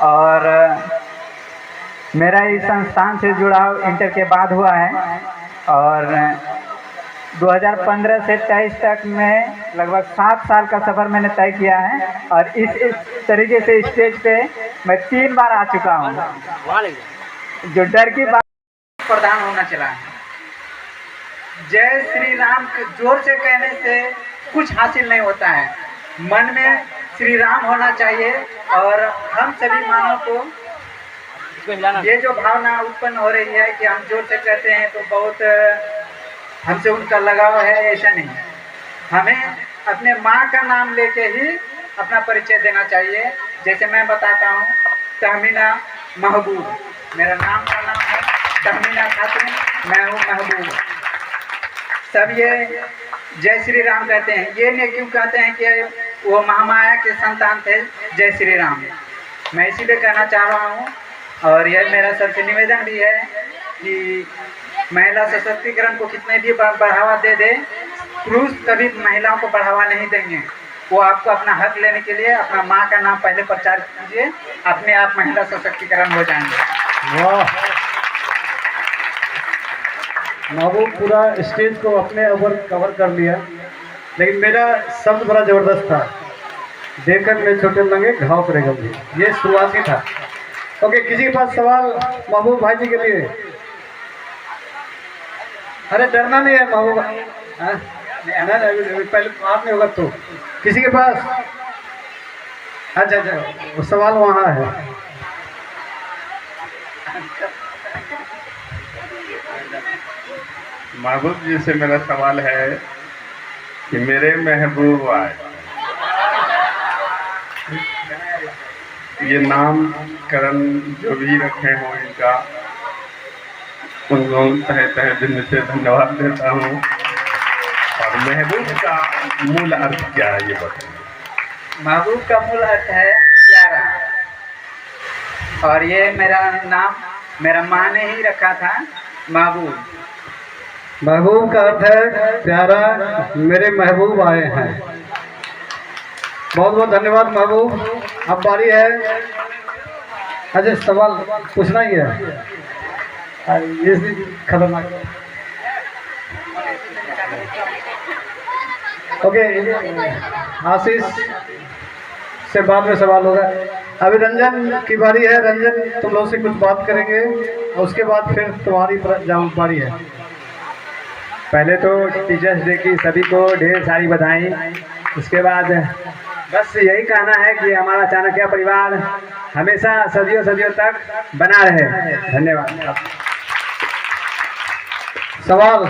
और मेरा इस संस्थान से जुड़ाव इंटर के बाद हुआ है, और 2015 से 23 तक में लगभग 7 साल का सफ़र मैंने तय किया है। और इस तरीके से स्टेज पे मैं 3 बार आ चुका हूँ। जो डर की बात प्रधान होना चला है, जय श्री राम जोर से कहने से कुछ हासिल नहीं होता है, मन में श्री राम होना चाहिए। और हम सभी मानव को ये जो भावना उत्पन्न हो रही है कि हम जोर से कहते हैं तो बहुत हमसे उनका लगाव है, ऐसा नहीं। हमें अपने माँ का नाम लेके ही अपना परिचय देना चाहिए। जैसे मैं बताता हूँ, तहमीना महबूब, मेरा नाम का नाम है तहमीना खातून, मैं हूँ महबूब। सब ये जय श्री राम कहते हैं, ये नहीं क्यों कहते हैं कि वो महामाया के संतान थे जय श्री राम। मैं इसीलिए कहना चाह रहा हूँ। और यह मेरा सबसे निवेदन भी है कि महिला सशक्तिकरण को कितने भी बढ़ावा दे पुरुष कभी महिलाओं को बढ़ावा नहीं देंगे। वो आपको अपना हक लेने के लिए अपना माँ का नाम पहले प्रचार कीजिए, अपने आप महिला सशक्तिकरण हो जाएंगे। वाह, महबूब पूरा स्टेज को अपने ऊपर कवर कर लिया, लेकिन मेरा शब्द बड़ा जबरदस्त था, देखकर मैं छोटे लगे घाव करेगा, ये शुरुआती था। ओके, किसी के पास सवाल महबूब भाई जी के लिए? अरे डरना नहीं है महबूब, हाँ? पहले आपने होगा तो किसी के पास? अच्छा अच्छा, वो सवाल वहाँ है। महबूब जी से मेरा सवाल है कि मेरे महबूब आए, ये नामकरण जो भी रखे हों इनका, उनको तहे तहे दिल से धन्यवाद देता हूँ। और महबूब का मूल अर्थ क्या है ये बताइए। महबूब का मूल अर्थ है प्यारा, और ये मेरा नाम मेरा माँ ने ही रखा था, महबूब। महबूब का अर्थ है प्यारा, मेरे महबूब आए हैं। बहुत बहुत धन्यवाद महबूब। अब बारी है, अच्छा सवाल पूछना ही है, ये खतरनाक। ओके, आशीष से बाद में सवाल होगा। अभी रंजन की बारी है, रंजन तुम लोग से कुछ बात करेंगे और उसके बाद फिर तुम्हारी बारी है। पहले तो टीचर्स डे की सभी को ढेर सारी बधाई। उसके बाद बस यही कहना है कि हमारा चाणक्य परिवार हमेशा सदियों सदियों तक बना रहे। धन्यवाद। सवाल,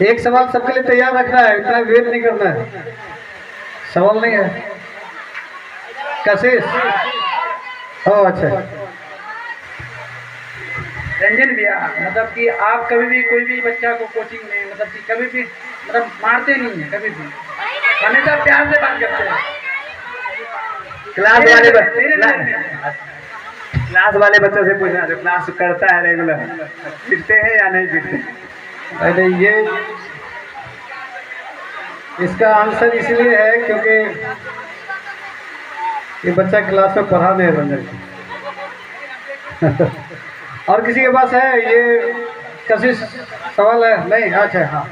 एक सवाल सबके लिए तैयार रखना है, इतना वेट नहीं करना है। सवाल नहीं है? कशिश? ओह अच्छा। रंजन भैया, मतलब कि आप कभी भी कोई भी बच्चा को कोचिंग में मतलब कि कभी भी मतलब मारते नहीं है, कभी भी हमेशा प्यार से बात करते हैं। क्लास वाले बच्चों से पूछना जो क्लास करता है रेगुलर, पीटते हैं या नहीं पीटते? अरे ये इसका आंसर इसलिए है क्योंकि ये बच्चा क्लास में पढ़ा नहीं रंजन। और किसी के पास है ये कशिश सवाल है? नहीं, अच्छा हाँ।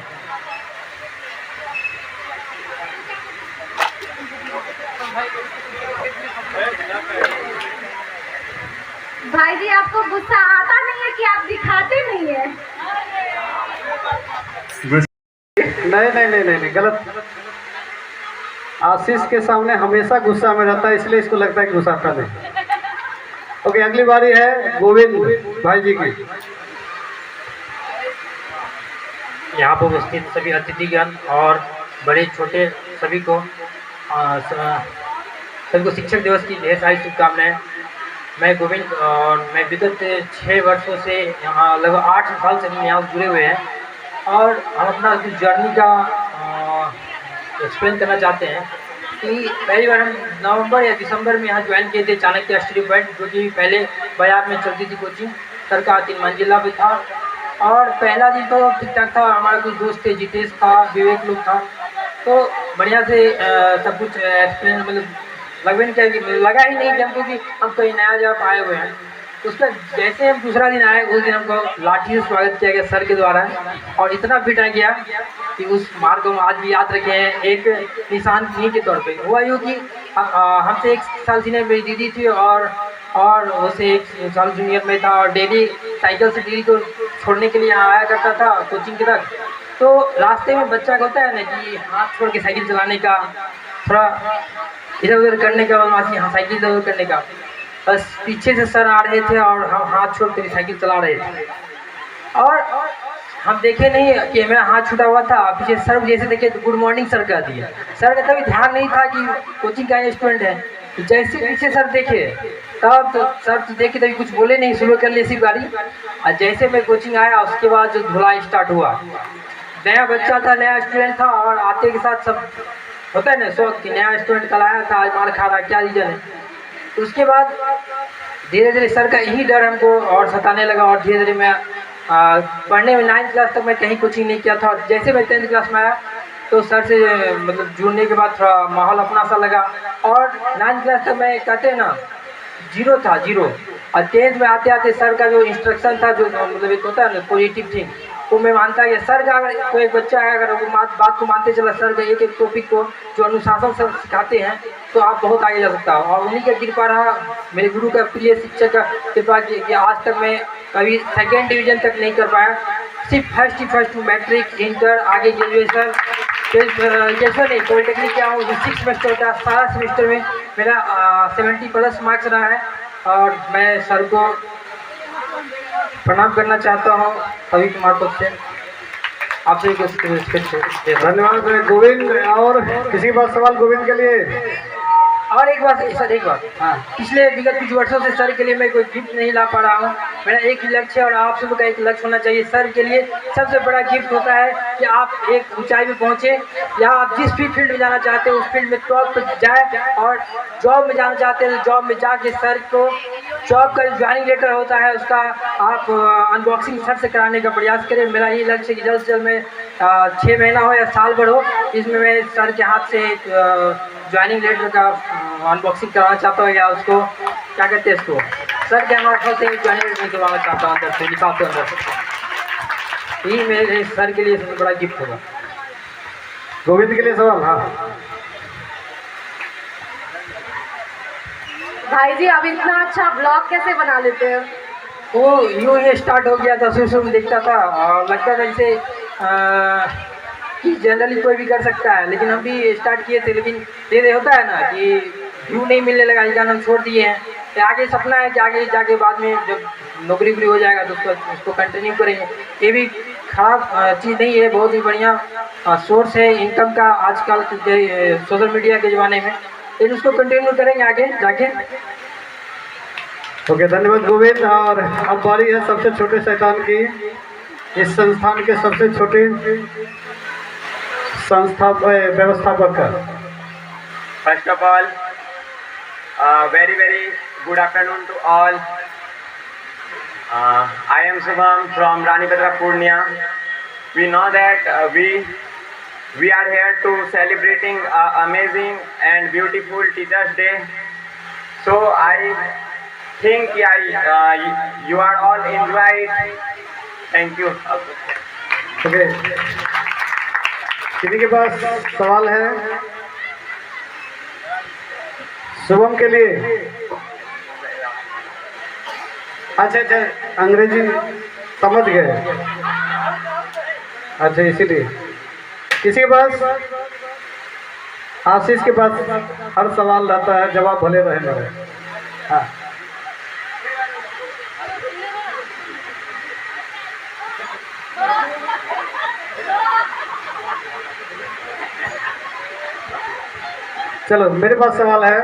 भाई जी, आपको गुस्सा आता नहीं है कि आप दिखाते नहीं है? नहीं, गलत। आशीष के सामने हमेशा गुस्सा में रहता है, इसलिए इसको लगता है कि गुस्सा आता नहीं। ओके, अगली बारी है गोविंद भाई जी की। यहाँ पर उपस्थित सभी अतिथिगण और बड़े छोटे सभी को शिक्षक दिवस की ढेर सारी शुभकामनाएं। मैं गोविंद और मैं विगत 6 वर्षों से यहाँ लगभग 8 साल से हम यहाँ जुड़े हुए हैं, और हम अपना जर्नी का एक्सप्लेन करना चाहते हैं कि पहली बार हम नवंबर या दिसंबर में यहाँ ज्वाइन किए थे चाणक्य स्टडी पॉइंट, जो कि पहले बाजार में चलती थी कोचिंग, सरकार 3 मंजिला पे था। और पहला दिन तो ठीक ठाक था, हमारे कुछ दोस्त थे, जितेश था, विवेक लोग था, तो बढ़िया से सब कुछ एक्सप्लेन मतलब लगा ही नहीं कि हमको कि हम कहीं नया जगह आए हुए हैं। उसका जैसे हम दूसरा दिन आए, उस दिन हमको लाठी से स्वागत किया गया सर के द्वारा, और इतना पिटा गया कि उस मार्ग को हम आज भी याद रखे हैं एक निशानी के तौर पे। हुआ यूँ कि हमसे 1 साल सीनियर मेरी दीदी थी, और उसे 1 साल जूनियर में था, और डेली साइकिल से दीदी को छोड़ने के लिए यहाँ आया करता था कोचिंग के तक। तो रास्ते में बच्चा होता है ना कि हाथ छोड़ के साइकिल चलाने का, थोड़ा इधर उधर करने का, बदमाशी, हाँ साइकिल इधर उधर करने का। बस पीछे से सर आ रहे थे और हम हाथ छोड़ कर साइकिल चला रहे थे, और हम देखे नहीं कि मेरा हाथ छूटा हुआ था। पीछे सर जैसे देखे तो गुड मॉर्निंग सर कह दिया। सर का तभी ध्यान नहीं था कि कोचिंग का स्टूडेंट है। जैसे पीछे सर देखे तब तो सर तो देखे तभी कुछ बोले नहीं, शुरू कर लिए इसी गाड़ी। और जैसे मैं कोचिंग आया उसके बाद जो धुलाई स्टार्ट हुआ, नया बच्चा था, नया स्टूडेंट था, और आते के साथ सब होता है ना शौक कि नया स्टूडेंट कल आया था, आज मार खा रहा, क्या रीजन है। उसके बाद धीरे धीरे सर का यही डर हमको और सताने लगा, और धीरे धीरे मैं पढ़ने में 9th क्लास तक मैं कहीं कोचिंग नहीं किया था, और जैसे मैं 10th क्लास में आया तो सर से मतलब जुड़ने के बाद थोड़ा माहौल अपना सा लगा। और 9th क्लास तक मैं कहते हैं ना जीरो था, जीरो। और 10th में आते आते सर का जो इंस्ट्रक्शन था, जो मतलब एक होता है ना पॉजिटिव थिंग, वो मैं मानता कि सर का अगर कोई एक बच्चा है अगर वो बात को मानते चला, सर का एक एक टॉपिक को जो अनुशासन सर सिखाते हैं, तो आप बहुत आगे जा सकता हो। और उन्हीं का कृपा रहा, मेरे गुरु का प्रिय शिक्षक का कृपा कि आज तक मैं कभी 2nd डिवीज़न तक नहीं कर पाया। सिर्फ फर्स्ट मैट्रिक, इंटर, आगे ग्रेजुएशन नहीं, पॉलिटेक्निक क्या हूँ 6 सेमेस्टर होता है, सारा सेमेस्टर में मेरा 70+ मार्क्स रहा है। और मैं सर को प्रणाम करना चाहता हूँ सभी कुमार पक्ष से, आपसे धन्यवाद गोविंद। और किसी के पास सवाल गोविंद के लिए? और एक बात सर, एक बात, हाँ, पिछले विगत कुछ वर्षों से सर के लिए मैं कोई गिफ्ट नहीं ला पा रहा हूँ। मेरा एक ही लक्ष्य है और आप सब का एक लक्ष्य होना चाहिए। सर के लिए सबसे बड़ा गिफ्ट होता है कि आप एक ऊंचाई में पहुँचे, या आप जिस भी फील्ड में जाना चाहते हैं उस फील्ड में टॉप पर जाए, और जॉब में जाना चाहते हैं तो जॉब में जाके सर को जॉब का ज्वाइनिंग लेटर होता है उसका आप अनबॉक्सिंग सर से कराने का प्रयास करें। मेरा ये लक्ष्य है कि जल्द से जल्द मैं 6 महीना हो या साल भर हो, इसमें मैं सर के हाथ से ज्वाइनिंग लेटर का अनबॉक्सिंग कराना चाहता हूँ, या उसको क्या कहते हैं, इसको सर के हमारे हाथ से ज्वाइनिंग लेटर निकलवाना चाहता हूँ अंदर से, लिफाफे अंदर से। यही मेरे सर के लिए सबसे बड़ा गिफ्ट होगा। गोविंद के लिए सवाल? हाँ भाई जी, अब इतना अच्छा ब्लॉग कैसे बना लेते हो? वो यूँ ही स्टार्ट हो गया था, शुरू में देखता था और लगता था जैसे कि जनरली कोई भी कर सकता है, लेकिन हम भी स्टार्ट किए थे, लेकिन ये होता है ना कि व्यू नहीं मिलने लगा, इस कारण हम छोड़ दिए हैं। तो आगे सपना है कि आगे जाके बाद में जब नौकरी वोकरी हो जाएगा तो उसको कंटिन्यू करेंगे। ये भी खराब चीज़ नहीं है, बहुत ही बढ़िया सोर्स है इनकम का आजकल के सोशल मीडिया के ज़माने में, लेकिन उसको कंटिन्यू करेंगे आगे जाके। ओके, धन्यवाद गोविंद। और अब बारी है सबसे छोटे शैतान की, इस संस्थान के सबसे छोटे व्यवस्थापक का। First of all very good afternoon to all. I am Shubham from Ranipatra, Purnia. We know that we are here to celebrating amazing and beautiful Teachers Day. So I think you are all enjoyed. Thank you. Okay. किसी के पास सवाल है? शुभम के लिए? अच्छा, अंग्रेजी समझ गए? अच्छा, इसीलिए। किसी के पास? आशीष के पास हर सवाल रहता है, जवाब भले रहे ना रहे। हाँ, चलो मेरे पास सवाल है।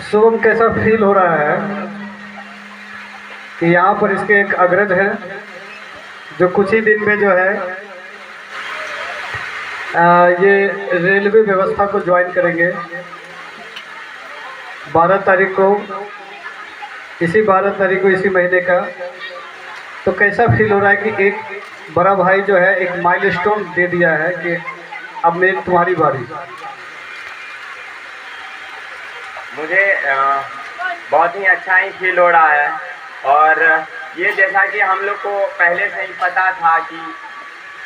शुभम कैसा फील हो रहा है कि यहाँ पर इसके एक अग्रज हैं जो कुछ ही दिन में जो है ये रेलवे व्यवस्था को ज्वाइन करेंगे 12 तारीख को, इसी 12 तारीख को इसी महीने का। तो कैसा फील हो रहा है कि एक बड़ा भाई जो है एक माइलस्टोन दे दिया है कि अब मेरी तुम्हारी बारी? मुझे बहुत ही अच्छा ही फील हो रहा है, और ये जैसा कि हम लोग को पहले से ही पता था कि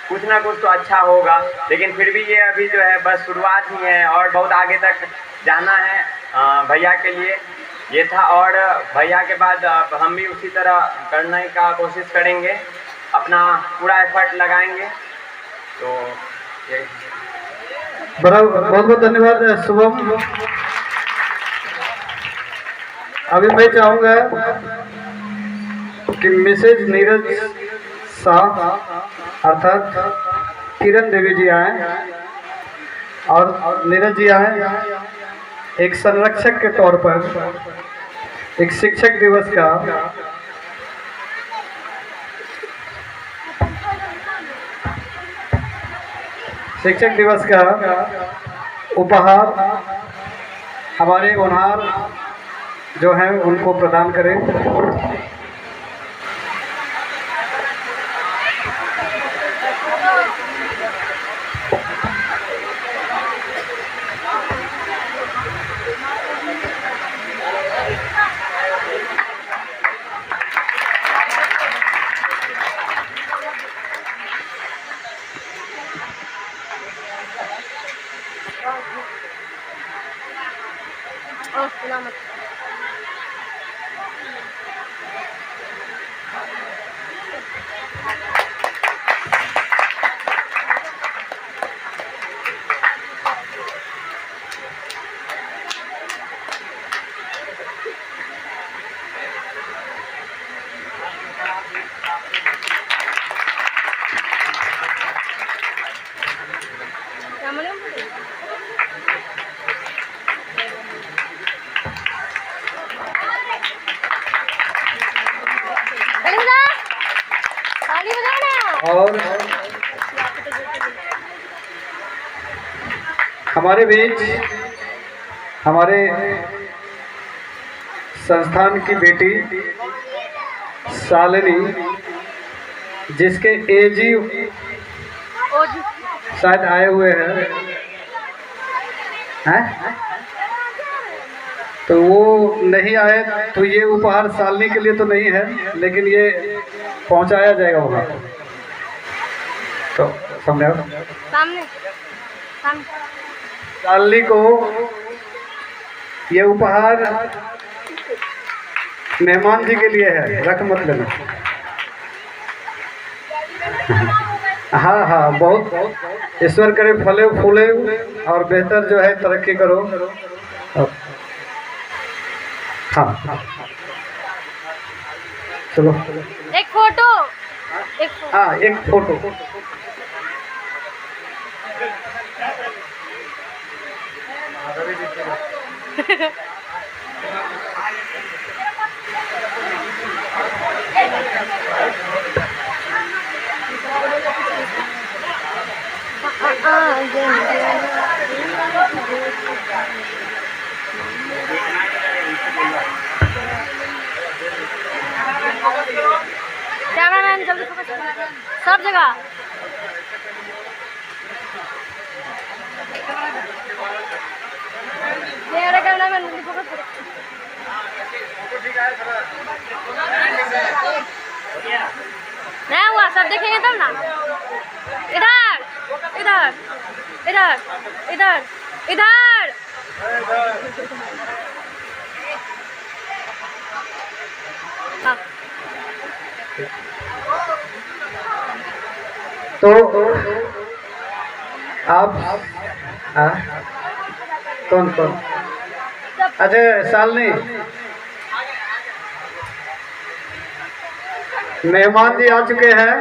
कुछ ना कुछ तो अच्छा होगा, लेकिन फिर भी ये अभी जो है बस शुरुआत ही है और बहुत आगे तक जाना है भैया के लिए ये था। और भैया के बाद हम भी उसी तरह करने का कोशिश करेंगे, अपना पूरा एफर्ट लगाएंगे। तो यही। बहुत बहुत धन्यवाद शुभम। अभी मैं चाहूँगा कि मिसेज नीरज शाह अर्थात किरण देवी जी आए, और नीरज जी आए एक संरक्षक के तौर पर एक शिक्षक दिवस का उपहार हमारे होनहार जो हैं उनको प्रदान करें। और हमारे बीच हमारे संस्थान की बेटी शालिनी, जिसके एजी शायद आए हुए हैं तो वो नहीं आए, तो ये उपहार शालिनी के लिए तो नहीं है, लेकिन ये पहुंचाया जाएगा वहाँ। तो सामने शालिनी को ये उपहार मेहमान जी के लिए है, रख मत लेना। हाँ हाँ, बहुत ईश्वर करे फले फूले और बेहतर जो है तरक्की करो। हाँ चलो एक फोटो। हाँ एक फोटो। कैमरामैन जल्दी फोकस सब जगह। कैमरामैन जल्दी फोकस करो। नहीं हुआ, सब देखेंगे तब ना। इधर इधर इधर इधर इधर। हाँ। तो आप कौन कौन? अच्छा शालिनी, मेहमान जी आ चुके हैं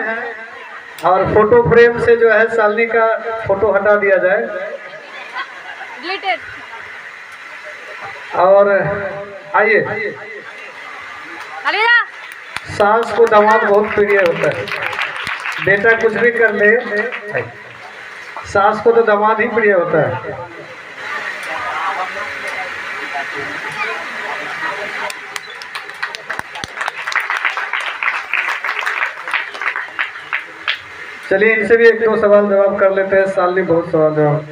और फोटो फ्रेम से जो है शालिनी का फोटो हटा दिया जाए। और आइए, सास को दामाद बहुत प्रिय होता है। बेटा कुछ भी कर ले, सास को तो दामाद ही प्रिय होता है। चलिए इनसे भी एक दो सवाल जवाब कर लेते हैं। शालिनी बहुत सवाल जवाब।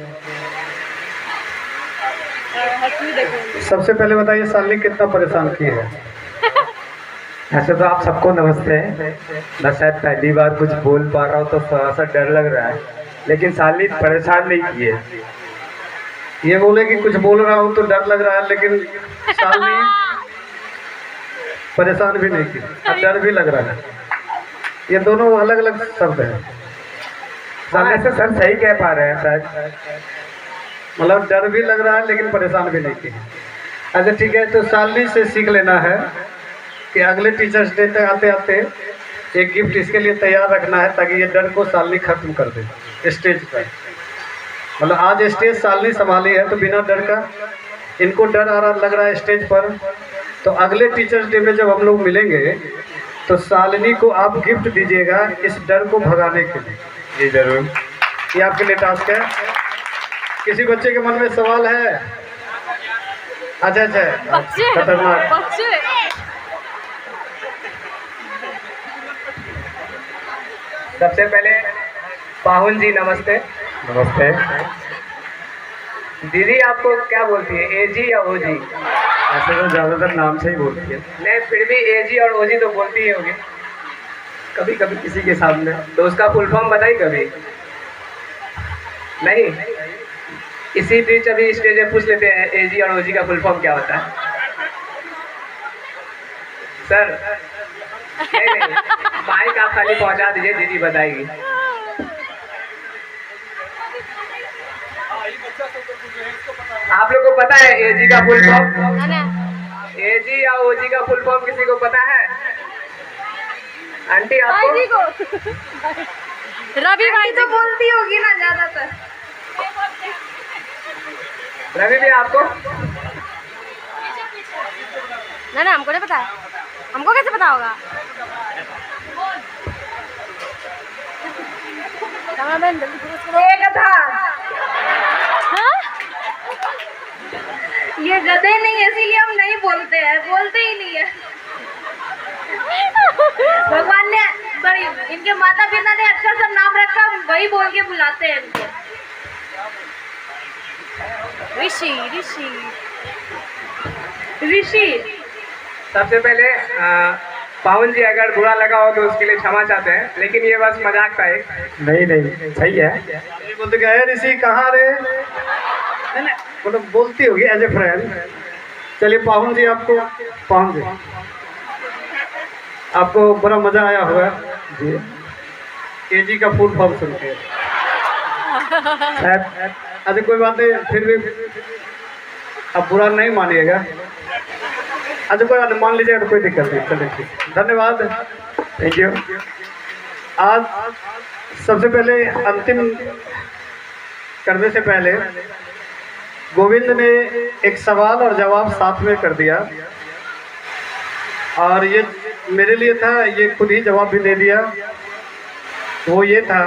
सबसे पहले बताइए शालिनी कितना परेशान की है? ऐसे तो आप सबको नमस्ते। मैं शायद पहली बार कुछ बोल पा रहा हूँ तो थोड़ा सा डर लग रहा है, लेकिन शालिनी परेशान नहीं की है। ये बोले कि कुछ बोल रहा हूँ तो डर लग रहा है, लेकिन शालिनी परेशान भी नहीं की और डर भी लग रहा है। ये दोनों अलग अलग शब्द हैं। ऐसे सर सही कह पा रहे हैं शायद, मतलब डर भी लग रहा है लेकिन परेशान भी नहीं की। अच्छा ठीक है, तो शालिनी से सीख लेना है कि अगले टीचर्स डे तक आते आते एक गिफ्ट इसके लिए तैयार रखना है, ताकि ये डर को शालिनी खत्म कर दे स्टेज पर। मतलब आज स्टेज शालिनी संभाली है तो बिना डर का, इनको डर आ रहा लग रहा है स्टेज पर, तो अगले टीचर्स डे में जब हम लोग मिलेंगे तो शालिनी को आप गिफ्ट दीजिएगा इस डर को भगाने के लिए। जी जरूर, ये आपके लिए टास्क है। किसी बच्चे के मन में सवाल है? अच्छा बच्चे खतरनाक। बच्चे सबसे पहले पाहुन जी नमस्ते। नमस्ते। दीदी आपको क्या बोलती है, एजी या ओजी? ऐसे तो ज़्यादातर नाम से ही बोलती है। नहीं फिर भी एजी और ओजी तो बोलती ही होगी कभी कभी किसी के सामने, तो उसका फुल फॉर्म बताई कभी? नहीं, इसी बीच अभी स्टेज पे पूछ लेते हैं एजी और ओजी का फुल फॉर्म क्या होता है सर? नहीं, माइक आप खाली पहुंचा दीजिए, दीदी बताएगी। आप लोग को पता है एजी का फुल फॉर्म? एजी या ओजी का फुल फॉर्म किसी को पता है? आंटी आपको? रवि भाई तो बोलती होगी ना ज्यादातर। रवि भी आपको? ना हमको नहीं पता है, हमको कैसे पता होगा? एक था ये गधे नहीं है, इसीलिए हम नहीं बोलते हैं, बोलते ही नहीं है। भगवान ने सॉरी इनके माता पिता ने अच्छा सा नाम रखा, वही बोल के बुलाते हैं इनको। ऋषि ऋषि ऋषि। सबसे पहले पावन जी अगर बुरा लगा हो तो उसके लिए क्षमा चाहते हैं, लेकिन ये बस मजाक था एक। नहीं सही है। ये बोलते गए ऋषि कहाँ रे, मतलब बोलती होगी एज ए फ्रेंड। चलिए पावन जी आपको बड़ा मजा आया होगा जी एजी का फुल फॉर्म सुन के। अच्छा कोई बात नहीं, फिर भी अब बुरा नहीं मानिएगा। अच्छा कोई बात मान लीजिएगा तो कोई दिक्कत नहीं। चलिए ठीक, धन्यवाद, थैंक यू। आज सबसे पहले अंतिम करने से पहले गोविंद ने एक सवाल और जवाब साथ में कर दिया, और ये मेरे लिए था, ये खुद ही जवाब भी दे दिया। वो ये था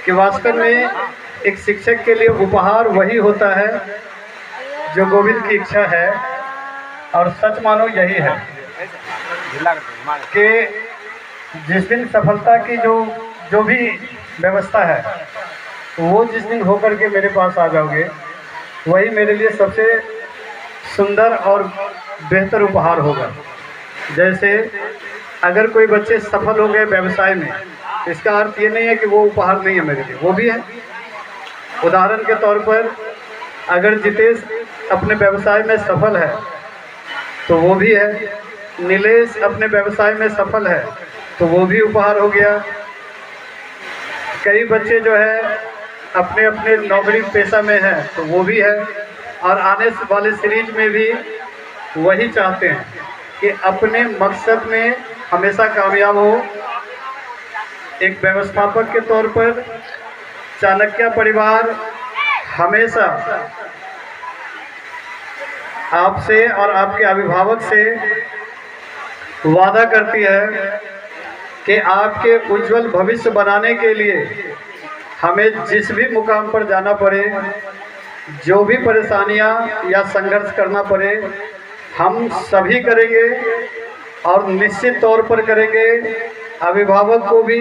कि वास्तव में एक शिक्षक के लिए उपहार वही होता है जो गोविंद की इच्छा है, और सच मानो यही है कि जिस दिन सफलता की जो भी व्यवस्था है वो जिस दिन होकर के मेरे पास आ जाओगे, वही मेरे लिए सबसे सुंदर और बेहतर उपहार होगा। जैसे अगर कोई बच्चे सफल हो गए व्यवसाय में, इसका अर्थ ये नहीं है कि वो उपहार नहीं है मेरे लिए, वो भी है। उदाहरण के तौर पर अगर जितेश अपने व्यवसाय में सफल है तो वो भी है, नीलेश अपने व्यवसाय में सफल है तो वो भी उपहार हो गया। कई बच्चे जो है अपने अपने नौकरी पेशा में है तो वो भी है, और आने वाले सीरीज में भी वही चाहते हैं कि अपने मकसद में हमेशा कामयाब हो। एक व्यवस्थापक के तौर पर चाणक्य परिवार हमेशा आपसे और आपके अभिभावक से वादा करती है कि आपके उज्जवल भविष्य बनाने के लिए हमें जिस भी मुकाम पर जाना पड़े, जो भी परेशानियां या संघर्ष करना पड़े, हम सभी करेंगे और निश्चित तौर पर करेंगे। अभिभावक को भी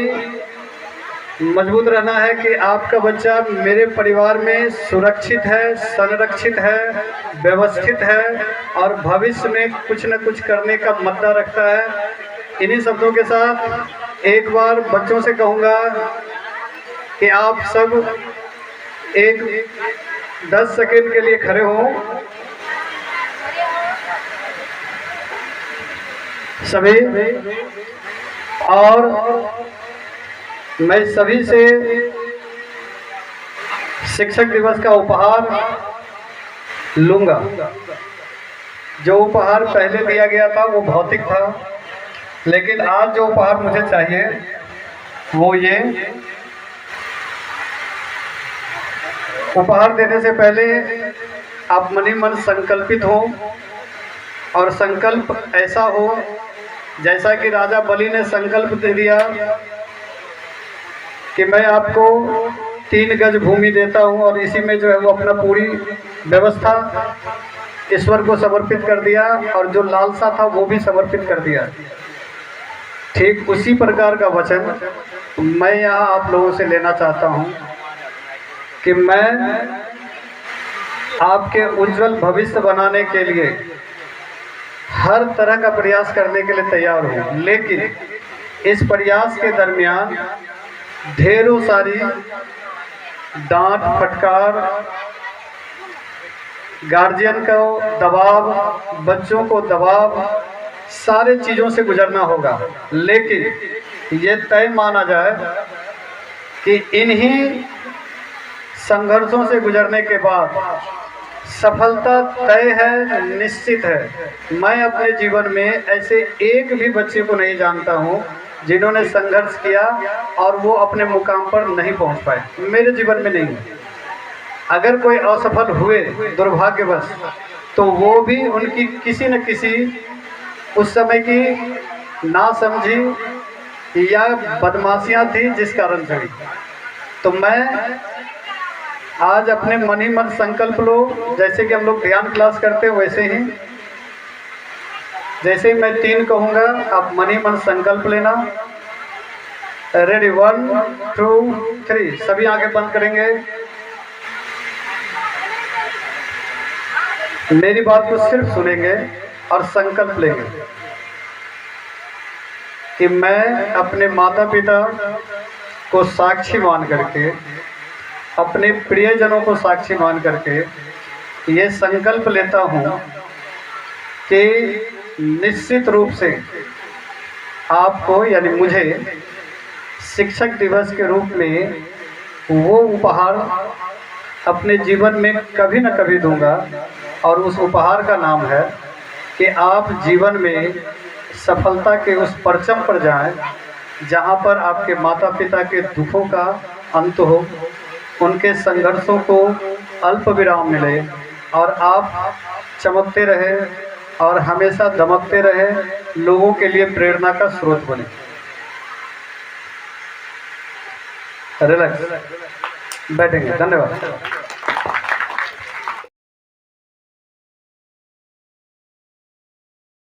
मजबूत रहना है कि आपका बच्चा मेरे परिवार में सुरक्षित है, संरक्षित है, व्यवस्थित है और भविष्य में कुछ न कुछ करने का मद्दा रखता है। इन्हीं शब्दों के साथ एक बार बच्चों से कहूँगा कि आप सब एक 10 सेकंड के लिए खड़े हों। सभी, और मैं सभी से शिक्षक दिवस का उपहार लूँगा। जो उपहार पहले दिया गया था वो भौतिक था, लेकिन आज जो उपहार मुझे चाहिए वो ये। उपहार देने से पहले आप मनी मन संकल्पित हो, और संकल्प ऐसा हो जैसा कि राजा बलि ने संकल्प दे दिया कि मैं आपको 3 गज भूमि देता हूं और इसी में जो है वो अपना पूरी व्यवस्था ईश्वर को समर्पित कर दिया और जो लालसा था वो भी समर्पित कर दिया। ठीक उसी प्रकार का वचन मैं यहाँ आप लोगों से लेना चाहता हूँ कि मैं आपके उज्जवल भविष्य बनाने के लिए हर तरह का प्रयास करने के लिए तैयार हूँ, लेकिन इस प्रयास के दरमियान ढेरों सारी डांट फटकार, गार्जियन को दबाव, बच्चों को दबाव, सारे चीज़ों से गुजरना होगा। लेकिन ये तय माना जाए कि इन्हीं संघर्षों से गुजरने के बाद सफलता तय है, निश्चित है। मैं अपने जीवन में ऐसे एक भी बच्चे को नहीं जानता हूँ जिन्होंने संघर्ष किया और वो अपने मुकाम पर नहीं पहुँच पाए, मेरे जीवन में नहीं। अगर कोई असफल हुए दुर्भाग्यवश, तो वो भी उनकी किसी न किसी उस समय की नासमझी या बदमाशियाँ थी जिस कारण चढ़ी। तो मैं आज अपने मन ही मन संकल्प लो, जैसे कि हम लोग ध्यान क्लास करते हैं वैसे ही, जैसे ही मैं 3 कहूँगा आप मन ही मन संकल्प लेना। रेडी 1 2 3, सभी आंखें बंद करेंगे। मेरी बात को सिर्फ सुनेंगे और संकल्प लेंगे कि मैं अपने माता पिता को साक्षी मान करके, अपने प्रियजनों को साक्षी मान करके ये संकल्प लेता हूँ कि निश्चित रूप से आपको यानी मुझे शिक्षक दिवस के रूप में वो उपहार अपने जीवन में कभी न कभी दूंगा, और उस उपहार का नाम है कि आप जीवन में सफलता के उस परचम पर जाएं जहां पर आपके माता पिता के दुखों का अंत हो, उनके संघर्षों को अल्प विराम मिले और आप चमकते रहे और हमेशा दमकते रहे, लोगों के लिए प्रेरणा का स्रोत बने। रिलैक्स बैठेंगे। धन्यवाद।